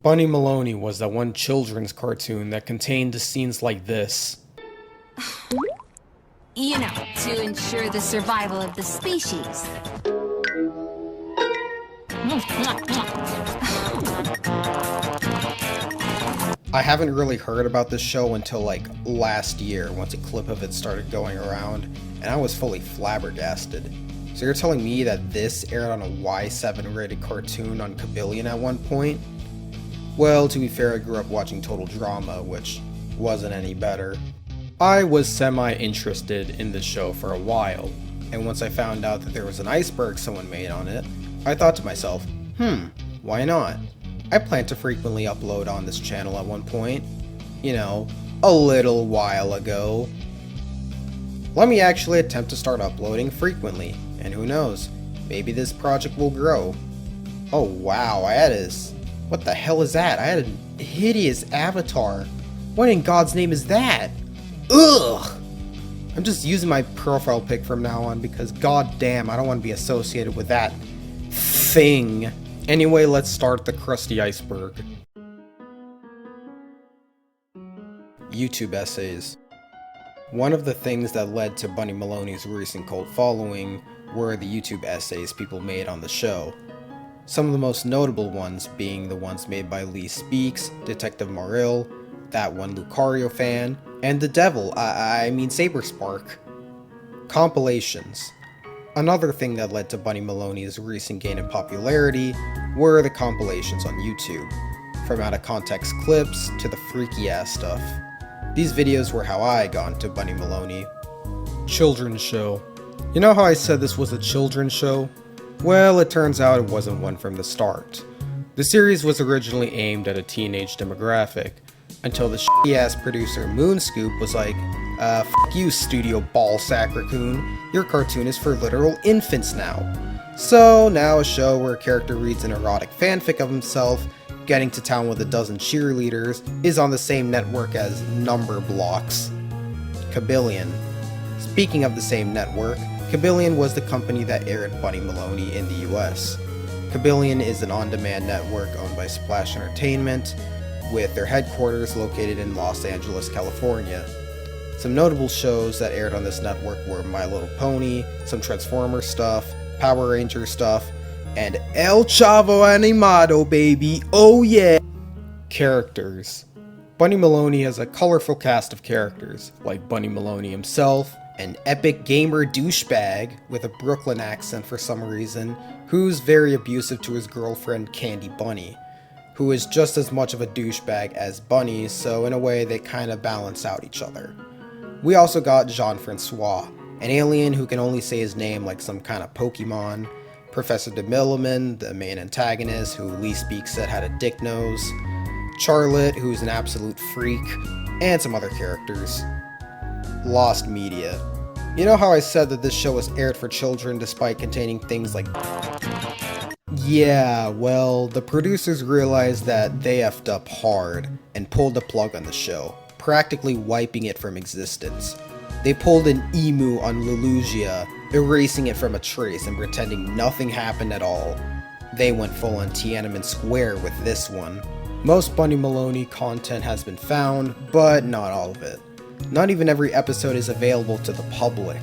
Bunny Maloney was that one children's cartoon that contained scenes like this. You know, to ensure the survival of the species. I haven't really heard about this show until like last year, once a clip of it started going around, and I was fully flabbergasted. So you're telling me that this aired on a Y7 rated cartoon on Kabillion at one point? Well, to be fair, I grew up watching Total Drama, which wasn't any better. I was semi-interested in this show for a while, and once I found out that there was an Iceberg someone made on it, I thought to myself, why not? I plan to frequently upload on this channel at one point. You know, a little while ago. Let me actually attempt to start uploading frequently, and who knows, maybe this project will grow. Oh wow, what the hell is that? I had a hideous avatar. What in God's name is that? Ugh! I'm just using my profile pic from now on because goddamn, I don't want to be associated with that thing. Anyway, let's start the crusty iceberg. YouTube essays. One of the things that led to Bunny Maloney's recent cult following were the YouTube essays people made on the show. Some of the most notable ones being the ones made by Lee Speaks, Detective Maril, That One Lucario Fan, and The Devil, I mean Saberspark. Compilations. Another thing that led to Bunny Maloney's recent gain in popularity were the compilations on YouTube, from out of context clips to the freaky ass stuff. These videos were how I got into Bunny Maloney. Children's show. You know how I said this was a children's show? Well, it turns out it wasn't one from the start. The series was originally aimed at a teenage demographic, until the shitty ass producer Moonscoop was like, f you studio ballsack raccoon, your cartoon is for literal infants now. So now a show where a character reads an erotic fanfic of himself, getting to town with a dozen cheerleaders, is on the same network as Number Blocks. Kabillion. Speaking of the same network, Kabillion was the company that aired Bunny Maloney in the US. Kabillion is an on-demand network owned by Splash Entertainment, with their headquarters located in Los Angeles, California. Some notable shows that aired on this network were My Little Pony, some Transformers stuff, Power Ranger stuff, and El Chavo Animado, baby, oh yeah! Characters. Bunny Maloney has a colorful cast of characters, like Bunny Maloney himself, an epic gamer douchebag with a Brooklyn accent for some reason, who's very abusive to his girlfriend Candy Bunny, who is just as much of a douchebag as Bunny, so in a way they kinda balance out each other. We also got Jean-Francois, an alien who can only say his name like some kind of Pokemon, Professor DeMilliman, the main antagonist who Lee Speaks said had a dick nose, Charlotte, who's an absolute freak, and some other characters. Lost media. You know how I said that this show was aired for children despite containing things like... Yeah, well, the producers realized that they effed up hard and pulled the plug on the show, practically wiping it from existence. They pulled an emu on Lulugia, erasing it from a trace and pretending nothing happened at all. They went full on Tiananmen Square with this one. Most Bunny Maloney content has been found, but not all of it. Not even every episode is available to the public.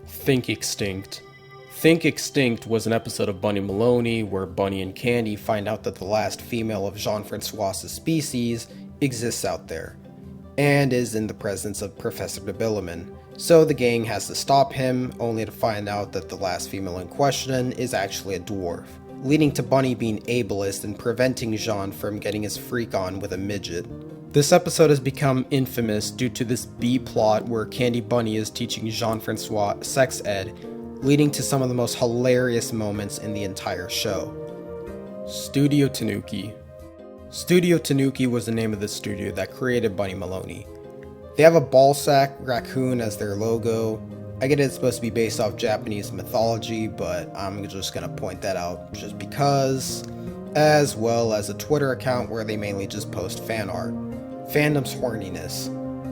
Think Extinct. Think Extinct was an episode of Bunny Maloney where Bunny and Candy find out that the last female of Jean-Francois' species exists out there, and is in the presence of Professor DeBilliman. So the gang has to stop him, only to find out that the last female in question is actually a dwarf, leading to Bunny being ableist and preventing Jean from getting his freak on with a midget. This episode has become infamous due to this B-plot where Candy Bunny is teaching Jean-Francois sex ed, leading to some of the most hilarious moments in the entire show. Studio Tanuki. Studio Tanuki was the name of the studio that created Bunny Maloney. They have a ballsack raccoon as their logo. I get it's supposed to be based off Japanese mythology, but I'm just gonna point that out just because, as well as a Twitter account where they mainly just post fan art. Fandom's horniness.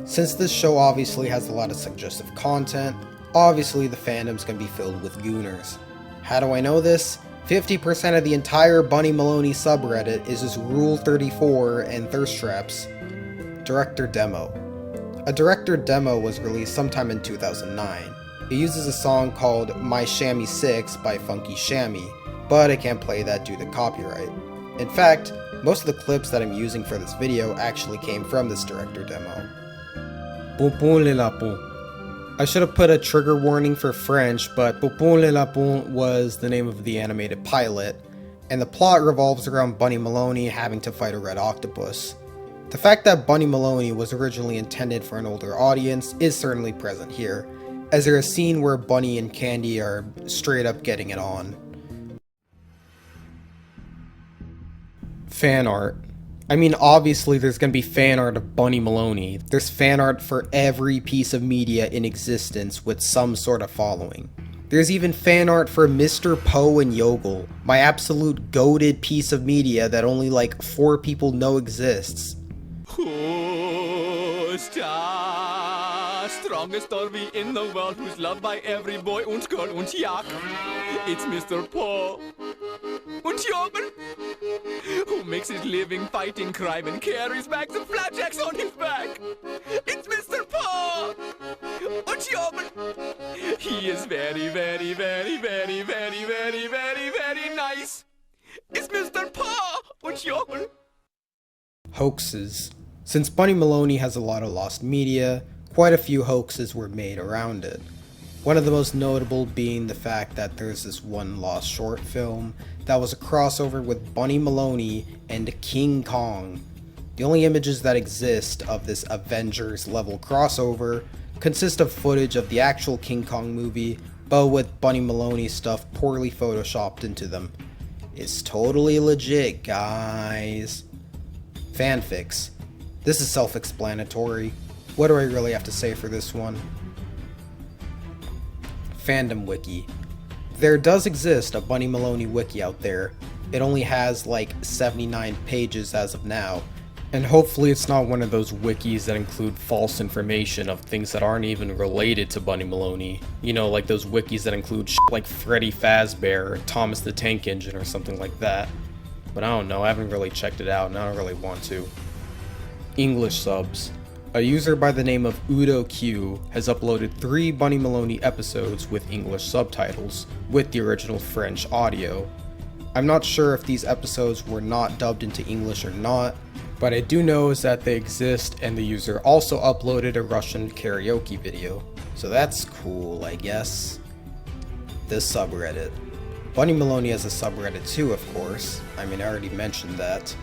Since this show obviously has a lot of suggestive content, obviously the fandom's gonna be filled with gooners. How do I know this? 50% of the entire Bunny Maloney subreddit is just Rule 34 and thirst traps. Director Demo. A director demo was released sometime in 2009. It uses a song called My Shammy 6 by Funky Shammy, but I can't play that due to copyright. In fact, most of the clips that I'm using for this video actually came from this director demo. Poupon le lapin. I should have put a trigger warning for French, but Poupon le lapin was the name of the animated pilot, and the plot revolves around Bunny Maloney having to fight a red octopus. The fact that Bunny Maloney was originally intended for an older audience is certainly present here, as there's a scene where Bunny and Candy are straight up getting it on. Fan art. I mean, obviously there's gonna be fan art of Bunny Maloney. There's fan art for every piece of media in existence with some sort of following. There's even fan art for Mr. Poe and Yogle, my absolute goated piece of media that only like 4 people know exists. Strongest army in the world, who's loved by every boy and girl and yak. It's Mr. Poe and Yogle, who makes his living fighting crime and carries bags of flapjacks on his back. It's Mr. Poe and Yogle. He is very, very, very, very, very, very, very, very nice. It's Mr. Poe and Yogle. Hoaxes. Since Bunny Maloney has a lot of lost media, quite a few hoaxes were made around it. One of the most notable being the fact that there's this one lost short film that was a crossover with Bunny Maloney and King Kong. The only images that exist of this Avengers level crossover consist of footage of the actual King Kong movie, but with Bunny Maloney stuff poorly photoshopped into them. It's totally legit, guys. Fanfics. This is self-explanatory. What do I really have to say for this one? Fandom wiki. There does exist a Bunny Maloney wiki out there. It only has like 79 pages as of now. And hopefully it's not one of those wikis that include false information of things that aren't even related to Bunny Maloney. You know, like those wikis that include shit like Freddy Fazbear or Thomas the Tank Engine or something like that. But I don't know, I haven't really checked it out and I don't really want to. English subs. A user by the name of UdoQ has uploaded 3 Bunny Maloney episodes with English subtitles, with the original French audio. I'm not sure if these episodes were not dubbed into English or not, but I do know is that they exist, and the user also uploaded a Russian karaoke video. So that's cool, I guess. This subreddit. Bunny Maloney has a subreddit too, of course. I mean, I already mentioned that.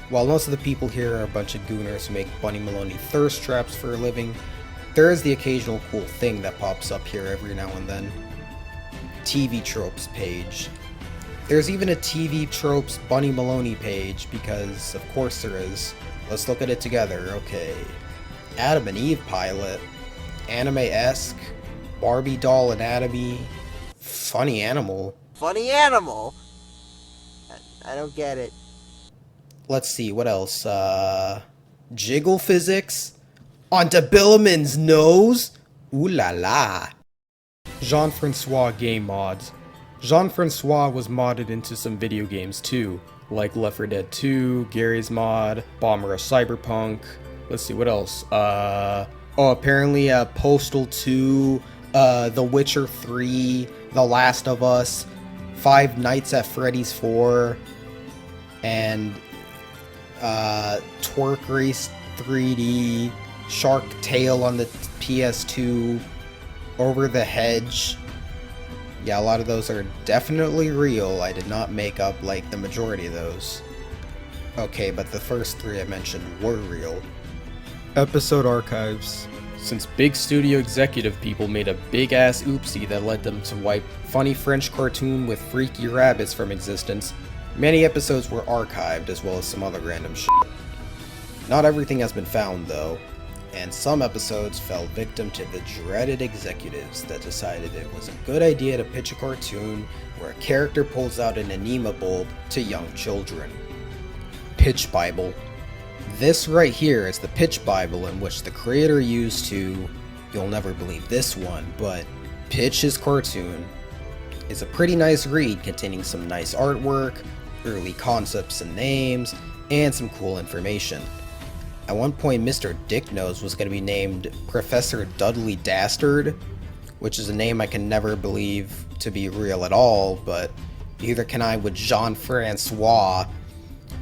While most of the people here are a bunch of gooners who make Bunny Maloney thirst traps for a living, there is the occasional cool thing that pops up here every now and then. TV Tropes page. There's even a TV Tropes Bunny Maloney page because of course there is. Let's look at it together, okay. Adam and Eve pilot. Anime-esque. Barbie doll anatomy. Funny animal. Funny animal? I don't get it. Let's see, what else? Jiggle physics? Onto Billiman's nose? Ooh la la. Jean-Francois game mods. Jean-Francois was modded into some video games too, like Left 4 Dead 2, Gary's mod, Bomber of Cyberpunk. Let's see, what else? Apparently Postal 2, The Witcher 3, The Last of Us, Five Nights at Freddy's 4, and Twerk Race 3D, Shark Tale on the PS2, Over the Hedge. Yeah, a lot of those are definitely real. I did not make up like the majority of those. Okay, but the first 3 I mentioned were real. Episode archives. Since big studio executive people made a big ass oopsie that led them to wipe funny French cartoon with freaky rabbits from existence, many episodes were archived, as well as some other random shit. Not everything has been found, though, and some episodes fell victim to the dreaded executives that decided it was a good idea to pitch a cartoon where a character pulls out an anima bulb to young children. Pitch Bible. This right here is the pitch Bible in which the creator used to, you'll never believe this one, but pitch his cartoon. It's a pretty nice read containing some nice artwork, early concepts and names, and some cool information. At one point, Mr. Dicknose was going to be named Professor Dudley Dastard, which is a name I can never believe to be real at all, but neither can I with Jean-Francois.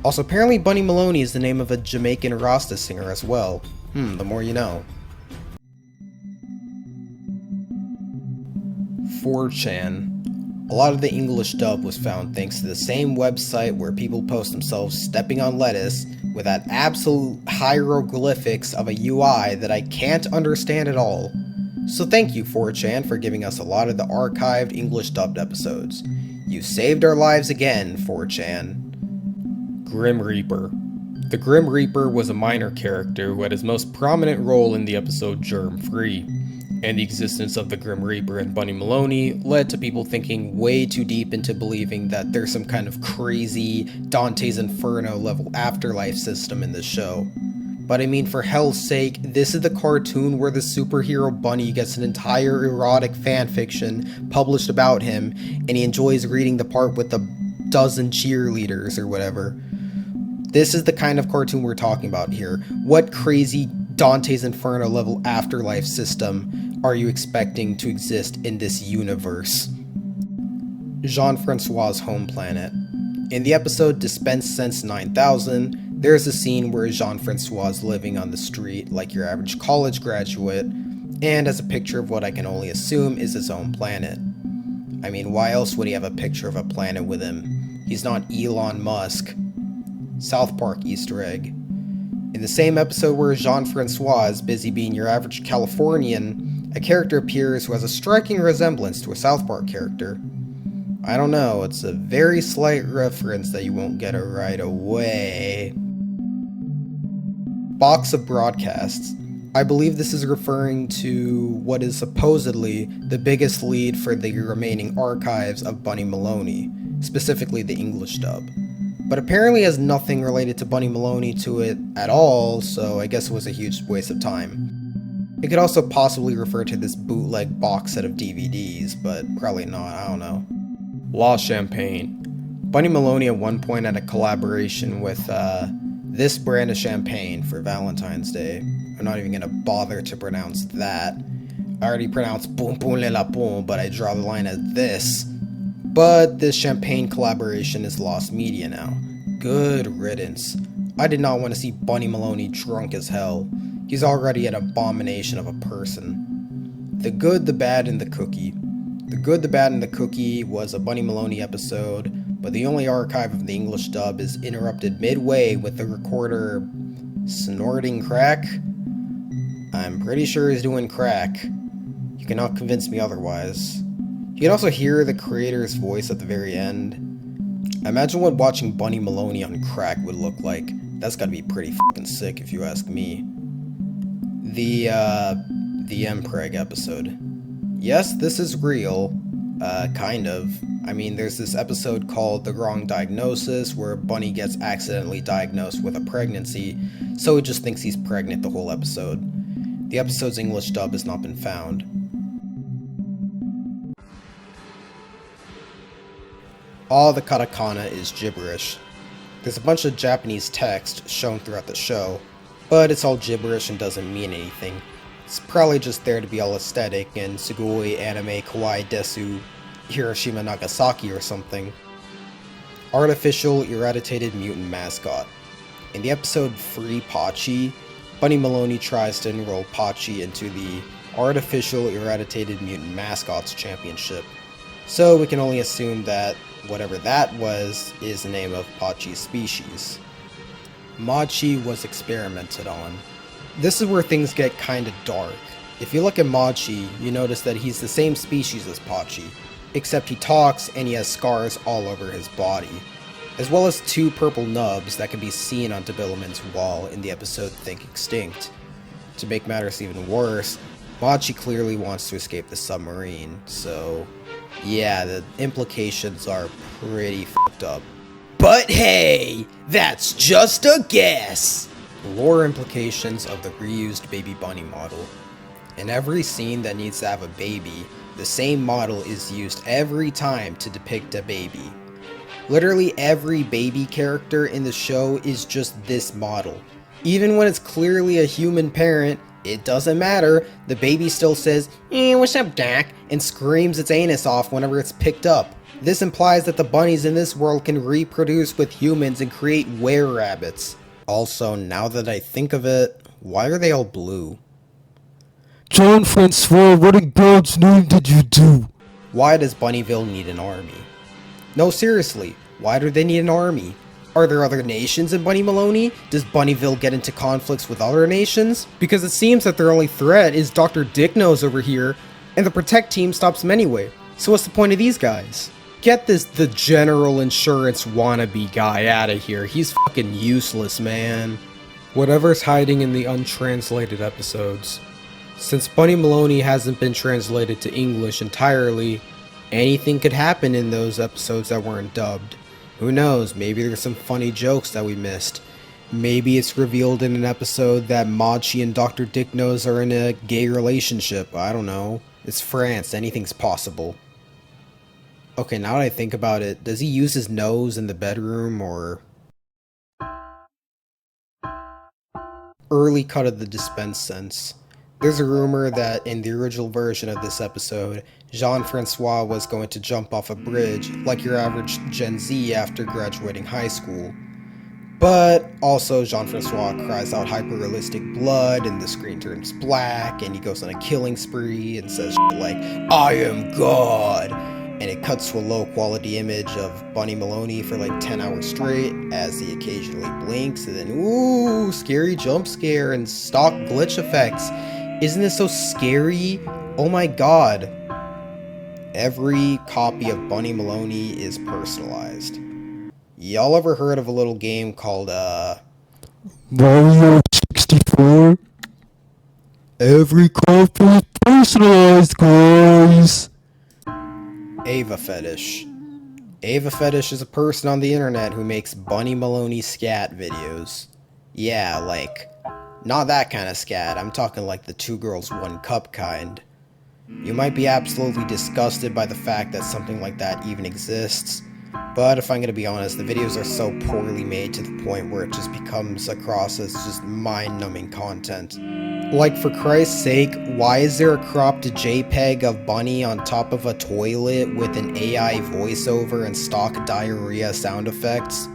Also, apparently Bunny Maloney is the name of a Jamaican Rasta singer as well. The more you know. 4chan. A lot of the English dub was found thanks to the same website where people post themselves stepping on lettuce with that absolute hieroglyphics of a UI that I can't understand at all. So thank you 4chan for giving us a lot of the archived English dubbed episodes. You saved our lives again, 4chan. Grim Reaper. The Grim Reaper was a minor character who had his most prominent role in the episode Germ Free, and the existence of the Grim Reaper and Bunny Maloney led to people thinking way too deep into believing that there's some kind of crazy Dante's Inferno level afterlife system in this show. But I mean, for hell's sake, this is the cartoon where the superhero Bunny gets an entire erotic fanfiction published about him, and he enjoys reading the part with the dozen cheerleaders or whatever. This is the kind of cartoon we're talking about here. What crazy Dante's Inferno level afterlife system are you expecting to exist in this universe? Jean-Francois' home planet. In the episode Dispense Sense 9000, there's a scene where Jean-Francois is living on the street like your average college graduate, and has a picture of what I can only assume is his own planet. I mean, why else would he have a picture of a planet with him? He's not Elon Musk. South Park Easter egg. In the same episode where Jean-Francois is busy being your average Californian, a character appears who has a striking resemblance to a South Park character. I don't know, it's a very slight reference that you won't get it right away. Box of Broadcasts. I believe this is referring to what is supposedly the biggest lead for the remaining archives of Bunny Maloney, specifically the English dub. But apparently has nothing related to Bunny Maloney to it at all, so I guess it was a huge waste of time. It could also possibly refer to this bootleg box set of DVDs, but probably not, I don't know. La Champagne. Bunny Maloney at one point had a collaboration with this brand of champagne for Valentine's Day. I'm not even gonna bother to pronounce that. I already pronounced boom boom le la boom, but I draw the line at this. But this champagne collaboration is lost media now. Good riddance. I did not want to see Bunny Maloney drunk as hell. He's already an abomination of a person. The Good, the Bad, and the Cookie. The Good, the Bad, and the Cookie was a Bunny Maloney episode, but the only archive of the English dub is interrupted midway with the recorder snorting crack. I'm pretty sure he's doing crack. You cannot convince me otherwise. You can also hear the creator's voice at the very end. Imagine what watching Bunny Maloney on crack would look like. That's gotta be pretty fucking sick if you ask me. The Mpreg episode. Yes, this is real. Kind of. I mean, there's this episode called The Wrong Diagnosis where Bunny gets accidentally diagnosed with a pregnancy, so he just thinks he's pregnant the whole episode. The episode's English dub has not been found. All the katakana is gibberish. There's a bunch of Japanese text shown throughout the show, but it's all gibberish and doesn't mean anything. It's probably just there to be all aesthetic and sugoi anime kawaii desu Hiroshima Nagasaki or something. Artificial irradiated mutant mascot. In the episode Free Pachi, Bunny Maloney tries to enroll Pachi into the Artificial Irradiated Mutant Mascots Championship. So we can only assume that whatever that was is the name of Pachi's species. Machi was experimented on. This is where things get kinda dark. If you look at Machi, you notice that he's the same species as Pachi, except he talks and he has scars all over his body, as well as two purple nubs that can be seen on Debilitment's wall in the episode Think Extinct. To make matters even worse, Machi clearly wants to escape the submarine, so yeah, the implications are pretty fucked up. But hey, that's just a guess! Lore implications of the reused baby bunny model. In every scene that needs to have a baby, The same model is used every time to depict a baby. Literally every baby character in the show is just this model. Even when it's clearly a human parent, it doesn't matter, the baby still says, what's up, Doc, and screams its anus off whenever it's picked up. This implies that the bunnies in this world can reproduce with humans and create were-rabbits. Also, now that I think of it, why are they all blue? John Francois, what in God's name did you do? Why does Bunnyville need an army? No, seriously, why do they need an army? Are there other nations in Bunny Maloney? Does Bunnyville get into conflicts with other nations? Because it seems that their only threat is Dr. Dicknose over here, and the Protect team stops them anyway. So what's the point of these guys? Get the general insurance wannabe guy out of here. He's fucking useless, man. Whatever's hiding in the untranslated episodes. Since Bunny Maloney hasn't been translated to English entirely, anything could happen in those episodes that weren't dubbed. Who knows, maybe there's some funny jokes that we missed. Maybe it's revealed in an episode that Machi and Dr. Dicknose are in a gay relationship. I don't know. It's France, anything's possible. Okay, now that I think about it, does he use his nose in the bedroom, or... Early cut of the dispense sense. There's a rumor that in the original version of this episode, Jean-Francois was going to jump off a bridge like your average Gen Z after graduating high school. But also Jean-Francois cries out hyper-realistic blood and the screen turns black and he goes on a killing spree and says shit like, I am God! And it cuts to a low-quality image of Bunny Maloney for like 10 hours straight as he occasionally blinks and then ooh, scary jump scare and stock glitch effects. Isn't this so scary? Oh my god. Every copy of Bunny Maloney is personalized. Y'all ever heard of a little game called, Mario 64? Every copy is personalized, guys! Ava Fetish? Ava Fetish is a person on the internet who makes Bunny Maloney scat videos. Yeah, like, not that kind of scat, I'm talking like the 2 girls 1 cup kind. You might be absolutely disgusted by the fact that something like that even exists, but if I'm gonna be honest, the videos are so poorly made to the point where it just comes across as just mind-numbing content. Like, for Christ's sake, why is there a cropped JPEG of Bunny on top of a toilet with an AI voiceover and stock diarrhea sound effects?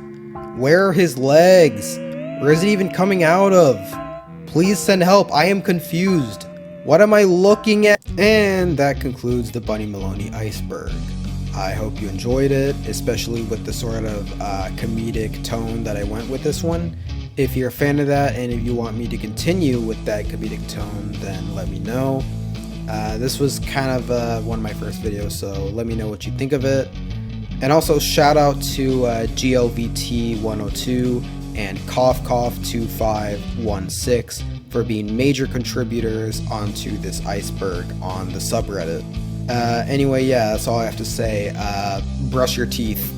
Where are his legs? Where is it even coming out of? Please send help, I am confused. What am I looking at? And that concludes the Bunny Maloney Iceberg. I hope you enjoyed it, especially with the sort of comedic tone that I went with this one. If you're a fan of that and if you want me to continue with that comedic tone, then let me know. This was kind of one of my first videos, so let me know what you think of it. And also shout out to GLVT102 and CoughCough2516 for being major contributors onto this iceberg on the subreddit. Anyway, yeah, that's all I have to say. Brush your teeth.